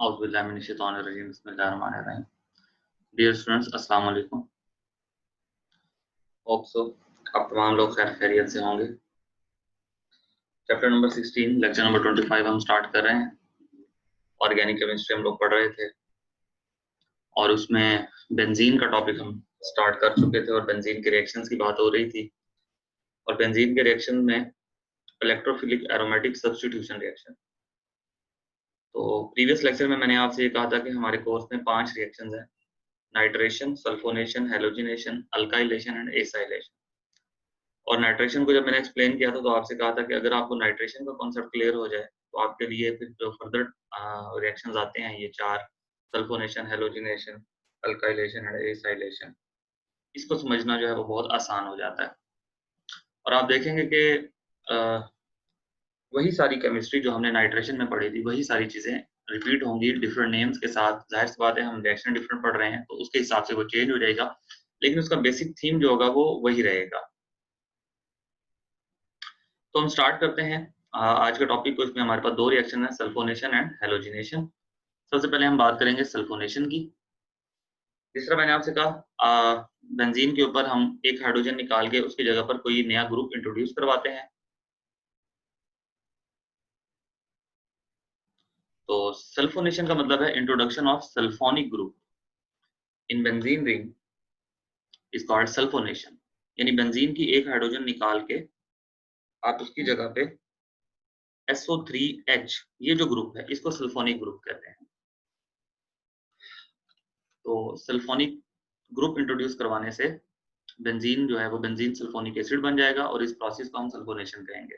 औज़ुबिल्लाहि बिस्मिल्लाहिर्रहमानिर्रहीम। Dear students, अस्सलाम वालेकुम। होप सो आप तमाम लोग खैर खैरियत से होंगे। चैप्टर नंबर 16 लेक्चर नंबर 25 हम स्टार्ट कर रहे हैं। ऑर्गेनिक केमिस्ट्री हम लोग पढ़ रहे थे और उसमें बेंजीन का टॉपिक हम स्टार्ट कर चुके थे और बेंजीन के रिएक्शंस की बात हो रही थी। और बेंजीन के रिएक्शन में इलेक्ट्रोफिलिक एरोमेटिक सब्स्टिट्यूशन रिएक्शन, तो प्रीवियस लेक्चर में मैंने आपसे ये कहा था कि हमारे कोर्स में 5 रिएक्शंस हैं: nitration, sulphonation, halogenation, alkylation and acylation. और नाइट्रेशन को जब मैंने एक्सप्लेन किया था तो आपसे कहा था कि अगर आपको नाइट्रेशन का कॉन्सेप्ट क्लियर हो जाए तो आपके लिए फिर जो फर्दर रिएक्शंस आते हैं ये 4 sulphonation, halogenation, alkylation and acylation, इसको समझना जो है वो बहुत आसान हो जाता है। और आप देखेंगे कि वही सारी केमिस्ट्री जो हमने नाइट्रेशन में पढ़ी थी वही सारी चीज़ें रिपीट होंगी डिफरेंट नेम्स के साथ। जाहिर सी बात है हम रिएक्शन डिफरेंट पढ़ रहे हैं तो उसके हिसाब से वो चेंज हो जाएगा, लेकिन उसका बेसिक थीम जो होगा वो वही रहेगा। तो हम स्टार्ट करते हैं आज के टॉपिक को। इसमें हमारे पास 2 रिएक्शन है, सल्फोनेशन एंड हैलोजिनेशन। सबसे पहले हम बात करेंगे सल्फोनेशन की। जिस तरह मैंने आपसे कहा बेंजीन के ऊपर हम एक हाइड्रोजन निकाल के उसकी जगह पर कोई नया ग्रुप इंट्रोड्यूस करवाते हैं। तो सल्फोनेशन का मतलब है introduction of sulphonic group in benzene ring is called sulphonation. यानी बेंजीन की एक हाइड्रोजन निकाल के आप उसकी जगह पे SO3H ये जो ग्रुप है इसको सल्फोनिक ग्रुप कहते हैं। तो सल्फोनिक ग्रुप इंट्रोड्यूस करवाने से बेंजीन जो है वो बेंजीन सल्फोनिक एसिड बन जाएगा और इस प्रोसेस को हम सल्फोनेशन कहेंगे।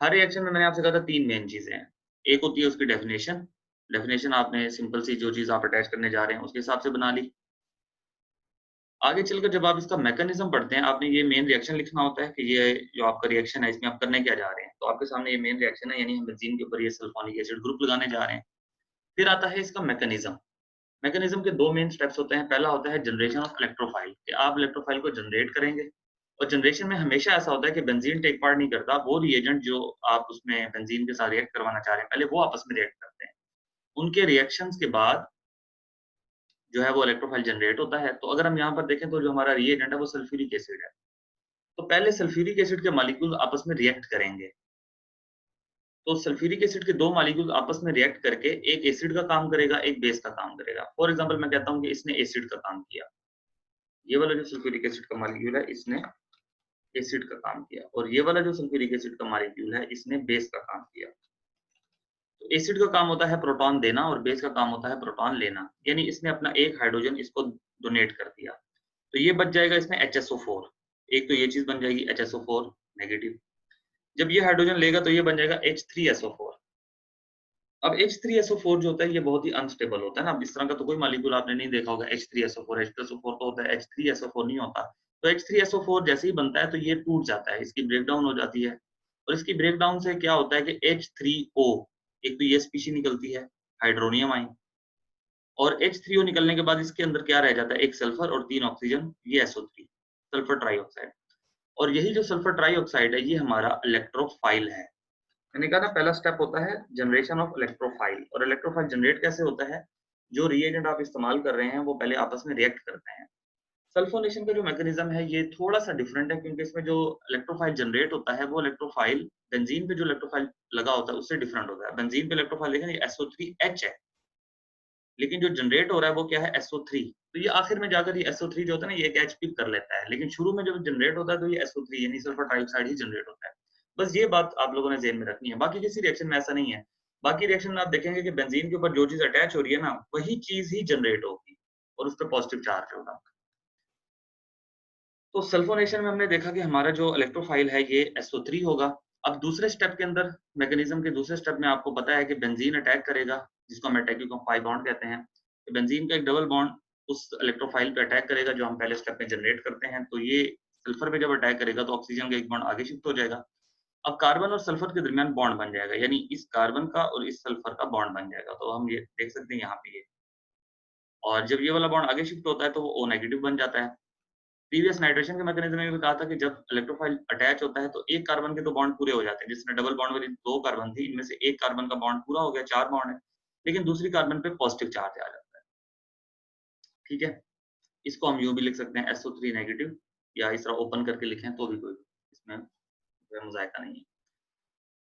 हर रिएक्शन में मैंने आपसे कहा था 3 मेन चीजें हैं। एक होती है उसकी डेफिनेशन। डेफिनेशन आपने सिंपल सी जो चीज आप अटैच करने जा रहे हैं उसके हिसाब से बना ली। आगे चलकर जब आप इसका मैकेनिज्म पढ़ते हैं आपने ये मेन रिएक्शन लिखना होता है कि ये जो आपका रिएक्शन है इसमें आप करने क्या जा रहे हैं। तो आपके सामने ये मेन रिएक्शन है, यानी हम बेंजीन के ऊपर ये सल्फोनिक एसिड ग्रुप लगाने जा रहे हैं। फिर आता है इसका मैकेनिज्म। मैकेनिज्म के 2 मेन स्टेप्स होते हैं। पहला होता है जनरेशन ऑफ इलेक्ट्रोफाइल, कि आप इलेक्ट्रोफाइल को जनरेट करेंगे। और जनरेशन में हमेशा ऐसा होता है कि बेंजीन टेक पार्ट नहीं करता, वो रिएजेंट जो आप उसमें बेंजीन के साथ रिएक्ट करवाना चाह रहे हैं पहले वो आपस में रिएक्ट करते हैं। उनके रिएक्शंस के बाद जो है वो इलेक्ट्रोफाइल जनरेट होता है। तो अगर हम यहाँ पर देखें तो जो हमारा रिएजेंट है वो सल्फ्यूरिक एसिड है। तो पहले सल्फ्यूरिक एसिड के मॉलिक्यूल आपस में रिएक्ट करेंगे। तो सल्फ्यूरिक एसिड के 2 मॉलिक्यूल आपस में रिएक्ट करके एक एसिड का काम करेगा, एक बेस का काम करेगा। फॉर एग्जांपल मैं कहता हूँ कि इसने एसिड का काम किया, ये वाला जो सल्फ्यूरिक एसिड का मॉलिक्यूल है इसने एसिड का काम किया, और ये वाला जो सल्फ्यूरिक एसिड का मॉलिक्यूल है इसने बेस का काम किया। तो एसिड का काम होता है प्रोटॉन देना और बेस का काम होता है प्रोटॉन लेना, यानी इसने अपना एक हाइड्रोजन इसको डोनेट कर दिया। तो ये बच जाएगा इसमें HSO4। एक तो ये चीज बन जाएगी HSO4 नेगेटिव। जब ये हाइड्रोजन लेगा तो ये बन जाएगा H3SO4। अब H3SO4 जो होता है ये बहुत ही अनस्टेबल होता है ना। अब इस तरह का तो कोई मॉलिक्यूल आपने नहीं देखा होगा H3SO4। H2SO4 तो होता है, H3SO4 नहीं होता। तो H3SO4 जैसे ही बनता है तो ये टूट जाता है, इसकी ब्रेकडाउन हो जाती है। और इसकी ब्रेकडाउन से क्या होता है कि H3O, एक तो ये स्पीशी निकलती है हाइड्रोनियम आयन, और H3O निकलने के बाद इसके अंदर क्या रह जाता है, एक सल्फर और 3 ऑक्सीजन, ये SO3 सल्फर ट्राइऑक्साइड। और यही जो सल्फर ट्राइऑक्साइड है ये हमारा इलेक्ट्रोफाइल है। मैंने कहा ना पहला स्टेप होता है जनरेशन ऑफ इलेक्ट्रोफाइल। और इलेक्ट्रोफाइल जनरेट कैसे होता है, जो रिएजेंट आप इस्तेमाल कर रहे हैं वो पहले आपस में रिएक्ट करते हैं। सल्फोनेशन का जो मैकेनिज्म है ये थोड़ा सा डिफरेंट है, क्योंकि इसमें जो इलेक्ट्रोफाइल जनरेट होता है वो इलेक्ट्रोफाइल बेंजीन पे जो इलेक्ट्रोफाइल लगा होता है उससे डिफरेंट होता है। बेंजीन पे इलेक्ट्रोफाइल देखें ये SO3H है, लेकिन जो जनरेट हो रहा है वो क्या है, SO3। तो ये आखिर में जाकर ये SO3 जो होता है ना ये एक H पिक कर लेता है, लेकिन शुरू में जब जनरेट होता है तो ये SO3 यानी सल्फर ट्राइऑक्साइड ही जनरेट होता है। बस ये बात आप लोगों ने ज़हन में रखनी है। बाकी किसी रिएक्शन में ऐसा नहीं है। बाकी रिएक्शन में आप देखेंगे कि बेंजीन के ऊपर जो चीज़ अटैच हो रही है ना वही चीज़ ही जनरेट होगी और उस पे पॉजिटिव चार्ज होगा। तो सल्फोनेशन में हमने देखा कि हमारा जो इलेक्ट्रोफाइल है ये SO3 होगा। अब दूसरे स्टेप के अंदर, मैकेनिज्म के दूसरे स्टेप में आपको पता है कि बेंजीन अटैक करेगा, जिसको हम अटैकिंग ऑफ पाई बॉन्ड कहते हैं। तो बेंजीन का एक डबल बॉन्ड उस इलेक्ट्रोफाइल पे अटैक करेगा जो हम पहले स्टेप में जनरेट करते हैं। तो ये सल्फर पे जब अटैक करेगा तो ऑक्सीजन का एक बॉन्ड आगे शिफ्ट हो जाएगा। अब कार्बन और सल्फर के दरमियान बॉन्ड बन जाएगा, यानी इस कार्बन का और इस सल्फर का बॉन्ड बन जाएगा। तो हम ये देख सकते हैं यहाँ पे ये, और जब ये वाला बॉन्ड आगे शिफ्ट होता है तो वो O नेगेटिव बन जाता है। प्रीवियस नाइट्रेशन के मैकेनिज्म में भी कहा था कि जब इलेक्ट्रोफाइल अटैच होता है तो एक कार्बन के 2 बॉन्ड पूरे हो जाते हैं। जिसमें डबल बॉन्ड वाली 2 कार्बन थी, इनमें से एक कार्बन का बॉन्ड पूरा हो गया, 4 बॉन्ड है। लेकिन दूसरी कार्बन पे पॉजिटिव चार्ज आ जाता है। ठीक है, इसको हम यूं भी लिख सकते हैं SO3 नेगेटिव, या इस तरह ओपन करके लिखें तो भी कोई इसमें मुज़ायका नहीं है।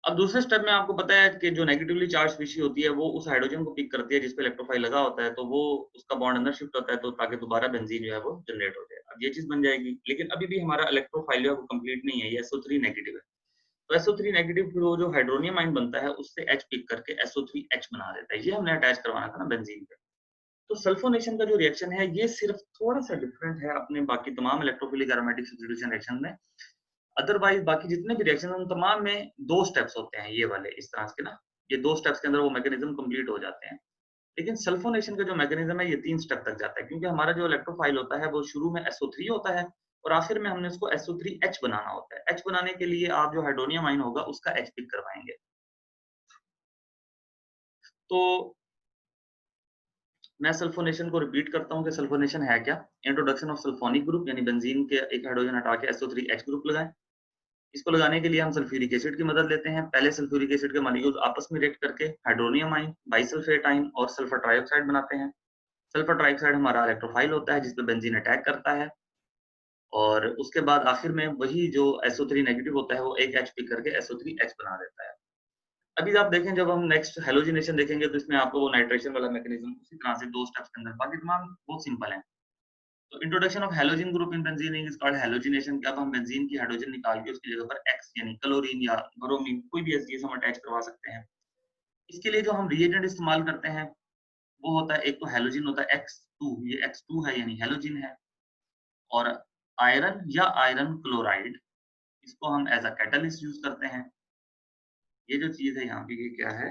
अब दूसरे स्टेप में आपको पता है कि जो नेगेटिवली चार्ज स्पीशीज होती है वो उस हाइड्रोजन को पिक करती है जिस पे इलेक्ट्रोफाइल लगा होता है, तो वो उसका बॉन्ड अंदर शिफ्ट होता है तो ताकि दोबारा बेंजीन जो है वो जनरेट हो जाए। अब ये चीज बन जाएगी, लेकिन अभी भी हमारा इलेक्ट्रोफाइल जो है वो कंप्लीट नहीं है, ये SO3 नेगेटिव है। तो SO3 नेगेटिव फिर वो जो हाइड्रोनियम आयन बनता है उससे H पिक करके SO3H बना देता है। ये हमने अटैच करवाना था ना बेंजीन पे। तो सल्फोनेशन का जो रिएक्शन है ये सिर्फ थोड़ा सा डिफरेंट है अपने बाकी तमाम इलेक्ट्रोफिलिक एरोमेटिक सब्स्टिट्यूशन रिएक्शन में। अदरवाइज बाकी जितने भी रिएक्शन उन तमाम में 2 स्टेप्स होते हैं, ये वाले इस तरह के ना, ये 2 स्टेप्स के अंदर वो मैकेनिज्म कंप्लीट हो जाते हैं। लेकिन सल्फोनेशन का जो मैकेनिज्म है ये 3 स्टेप तक जाता है, क्योंकि हमारा जो इलेक्ट्रोफाइल होता है वो शुरू में SO3 होता है और आखिर में हमने उसको SO3H बनाना होता है। H बनाने के लिए आप जो हाइड्रोनियम आयन होगा उसका H पिक करवाएंगे। तो मैं सल्फोनेशन को रिपीट करता हूँ कि सल्फोनेशन है क्या। इंट्रोडक्शन ऑफ सल्फोनिक ग्रुप, यानी बेंजीन के एक हाइड्रोजन हटा के SO3H ग्रुप लगाएं। इसको लगाने के लिए हम सल्फ्यूरिक एसिड की मदद लेते हैं। पहले सल्फ्यूरिक एसिड के मॉलिक्यूल्स आपस में रिएक्ट करके हाइड्रोनियम आयन, बाइसल्फेट आयन और सल्फर ट्राइऑक्साइड बनाते हैं। सल्फर ट्राइऑक्साइड हमारा इलेक्ट्रोफाइल होता है जिस पे बेंजीन अटैक करता है, और उसके बाद आखिर में वही जो SO3 नेगेटिव होता है वो एक H पिक करके SO3H बना देता है। अभी आप देखें जब हम नेक्स्ट हैलोजिनेशन देखेंगे तो इसमें आपको वो नाइट्रेशन वाला मैकेनिज्म उसी तरह से 2 स्टेप्स के अंदर, बाकी तमाम बहुत सिंपल है। तो introduction of halogen group in benzene is called halogenation. कि अब हम बेंजीन की हाइड्रोजन निकाल के उसकी जगह पर X यानी क्लोरीन या ब्रोमीन कोई भी एसडीएस हम अटैच करवा सकते हैं। इसके लिए जो हम रिएजेंट इस्तेमाल करते हैं वो होता है, एक तो हैलोजन होता है X2, ये X2 है यानी हैलोजन है, और आयरन या आयरन क्लोराइड, इसको हम एज अ कैटलिस्ट यूज करते हैं। ये जो चीज है यहाँ पे ये क्या है,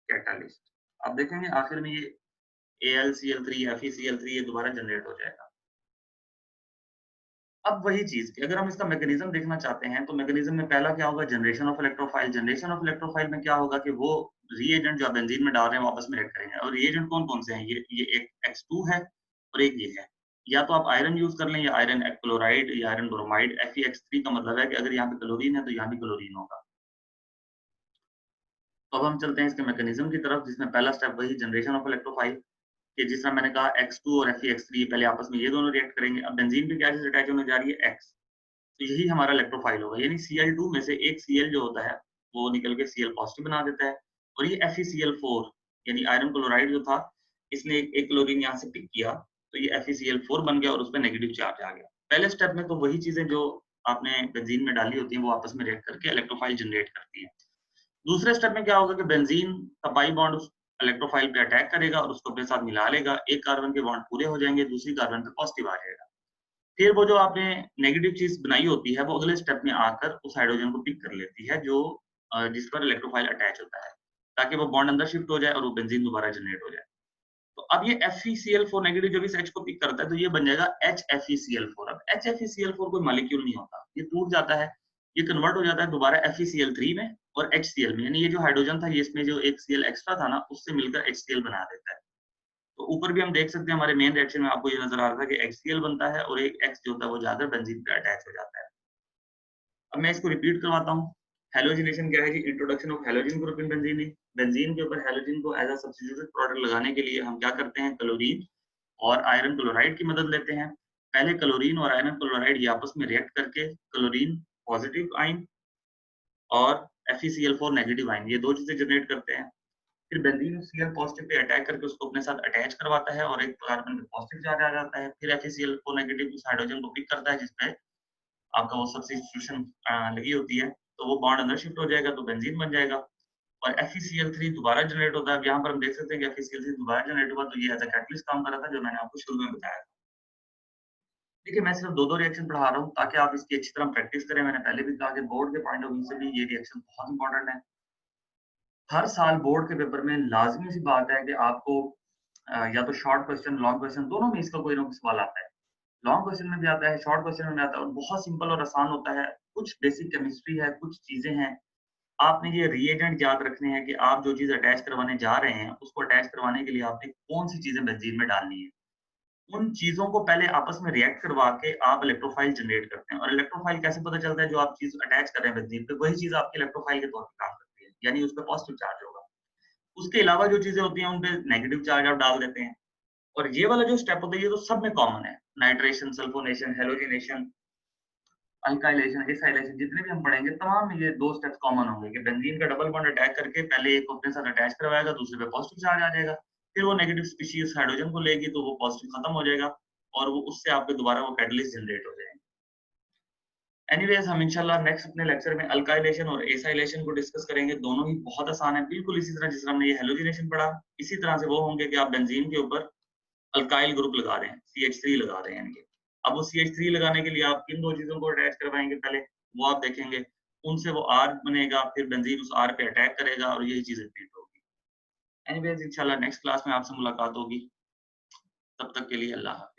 कैटलिस्ट। आप देखेंगे आखिर में ये AlCl3 FeCl3 ये दोबारा जनरेट हो जाएगा। अब वही चीज कि अगर हम इसका मैकेनिज्म देखना चाहते हैं तो मैकेनिज्म में पहला क्या होगा, generation of electrophile. Generation of electrophile में क्या होगा कि वो रिएजेंट जो बेंजीन में डाल रहे हैं वापस में रिएक्ट करेंगे, और रिएजेंट कौन कौन से हैं, ये एक X2 है और एक ये है। या तो आप आयरन यूज कर लें या आयरन क्लोराइड या आयरन ब्रोमाइड। Fe(X3) का मतलब है कि अगर यहाँ पे क्लोरीन है तो यहाँ भी क्लोरीन होगा। तो अब हम चलते हैं इसके मैकेनिज्म की तरफ, जिसमें पहला स्टेप वही जनरेशन ऑफ इलेक्ट्रोफाइल, कि जिस तरह मैंने कहा X2 और Fe(X3) पहले आपस में ये दोनों रिएक्ट करेंगे। अब बेंजीन पे क्या चीज अटैच होने जा रही है, X। तो यही हमारा इलेक्ट्रोफाइल होगा, यानी Cl2 में से एक Cl जो होता है वो निकल के Cl पॉजिटिव बना देता है, और ये FeCl4 यानी आयरन क्लोराइड जो था इसने एक क्लोरीन यहाँ से पिक किया तो ये FeCl4 बन गया और उस पर नेगेटिव चार्ज आ गया। पहले स्टेप में तो वही चीजें जो आपने बेंजीन में डाली होती हैं वो आपस में रिएक्ट करके इलेक्ट्रोफाइल जनरेट करती है। दूसरे स्टेप में क्या होगा कि बेंजीन का पाई बॉन्ड उस इलेक्ट्रोफाइल पे अटैक करेगा और उसको अपने साथ मिला लेगा। एक कार्बन के बॉन्ड पूरे हो जाएंगे, दूसरी कार्बन पे पॉजिटिव आ जाएगा। फिर वो जो आपने नेगेटिव चीज बनाई होती है वो अगले स्टेप में आकर उस हाइड्रोजन को पिक कर लेती है जो जिस पर इलेक्ट्रोफाइल अटैच होता है, ताकि वो बॉन्ड अंदर शिफ्ट हो जाए और वो बेंजीन दोबारा जनरेट हो जाए। तो अब ये FeCl4 नेगेटिव जब इस H को पिक करता है तो ये बन जाएगा HFeCl4। अब HFeCl4 कोई मॉलिक्यूल नहीं होता, ये टूट जाता है, ये कन्वर्ट हो जाता है दोबारा FeCl3 में और HCl में, यानी ये जो हाइड्रोजन था ये इसमें जो एक Cl एक्स्ट्रा था ना उससे मिलकर HCl बना देता है। तो ऊपर भी हम देख सकते हैं हमारे मेन रिएक्शन में आपको ये नजर आ रहा था कि HCl बनता है और एक X जो होता है वो जाकर बेंजीन पे अटैच हो जाता है। अब मैं इसको रिपीट करवाता हूँ। हैलोजिनेशन क्या है जी, introduction of halogen group in benzene. Benzene के ऊपर हैलोजन को एज अ सब्स्टिट्यूटेड प्रोडक्ट लगाने के लिए हम क्या करते हैं, क्लोरीन और आयरन क्लोराइड की मदद लेते हैं। पहले क्लोरीन और आयरन क्लोराइड ये आपस में रिएक्ट करके क्लोरीन पॉजिटिव आयन और FeCl4 नेगेटिव आयन, ये दो चीजें जनरेट करते हैं। फिर बेंजीन उस Cl पॉजिटिव पे अटैक करके उसको अपने साथ अटैच करवाता है और एक कार्बन पे पॉजिटिव चार्ज आ जाता है। फिर FeCl4 नेगेटिव उस हाइड्रोजन को पिक करता है जिसपे आपका वो सब्स्टिट्यूशन लगी होती है, तो वो बॉन्ड अंदर शिफ्ट हो जाएगा तो बेंजीन बन जाएगा। और FeCl3 दोबारा जनरेट होता है। अब यहाँ पर हम देख सकते हैं कि FeCl3 दोबारा जनरेट हुआ तो ये एज अ कैटलिस्ट काम कर रहा था जो मैंने आपको शुरू में बताया था। देखिए मैं सिर्फ 2-2 रिएक्शन पढ़ा रहा हूँ ताकि आप इसकी अच्छी तरह प्रैक्टिस करें। मैंने पहले भी कहा कि बोर्ड के पॉइंट ऑफ व्यू से भी ये रिएक्शन बहुत इंपॉर्टेंट है। हर साल बोर्ड के पेपर में लाज़मी सी बात है कि आपको या तो शॉर्ट क्वेश्चन, लॉन्ग क्वेश्चन दोनों में इसका कोई ना कोई सवाल आता है। लॉन्ग क्वेश्चन में भी आता है, शॉर्ट क्वेश्चन में भी आता है, और बहुत सिंपल और आसान होता है। कुछ बेसिक केमिस्ट्री है, कुछ चीज़ें हैं। आपने ये रिएजेंट याद रखने हैं कि आप जो चीज़ अटैच करवाने जा रहे हैं, उसको अटैच करवाने के लिए आपने कौन-सी चीज़ें बेंजीन में डालनी है। उन चीज़ों को पहले आपस में रिएक्ट करवा के आप इलेक्ट्रोफाइल जनरेट करते हैं, और इलेक्ट्रोफाइल कैसे पता चलता है, जो आप चीज़ अटैच कर रहे हैं बेंजीन पे, वही चीज़ आपकी इलेक्ट्रोफाइल के तौर पे काम करती है, यानी उस पे पॉजिटिव चार्ज होगा। उसके अलावा जो चीजें होती हैं उन पे नेगेटिव चार्ज आप डाल देते हैं। और ये वाला जो स्टेप होता है ये तो सब में कॉमन है, nitration, sulphonation, halogenation, alkylation, acylation, जितने भी हम पढ़ेंगे तमाम में ये 2 स्टेप्स कॉमन होंगे कि बेंजीन का डबल बॉन्ड अटैक करके पहले एक को अपने साथ अटैच करवाएगा, दूसरे पे पॉजिटिव चार्ज आ जाएगा, फिर वो नेगेटिव स्पीशीज हाइड्रोजन को लेगी तो वो पॉजिटिव खत्म हो जाएगा और वो उससे आपके दोबारा वो कैटलिस्ट जनरेट हो जाएंगे। एनीवेज हम इंशाल्लाह नेक्स्ट अपने लेक्चर में अल्काइलेशन और एसाइलेशन को डिस्कस करेंगे। दोनों ही बहुत आसान है, बिल्कुल इसी तरह जिस तरह हमने ये हेलोजिनेशन पढ़ा, इसी तरह से वो होंगे कि आप बेंजीन के ऊपर अल्काइल ग्रुप लगा रहे हैं, CH3 लगा रहे हैं इनके। अब वो CH3 लगाने के लिए आप किन 2 चीज़ों को अटैच करवाएँगे पहले, वो आप देखेंगे। उनसे वो R बनेगा, फिर बेंजीन उस R पे अटैक करेगा और यही चीज़ रिपीट होगी। एनीवेज़ इंशाल्लाह नेक्स्ट क्लास में आपसे मुलाकात होगी। तब तक के लिए अल्लाह हाफ़िज़।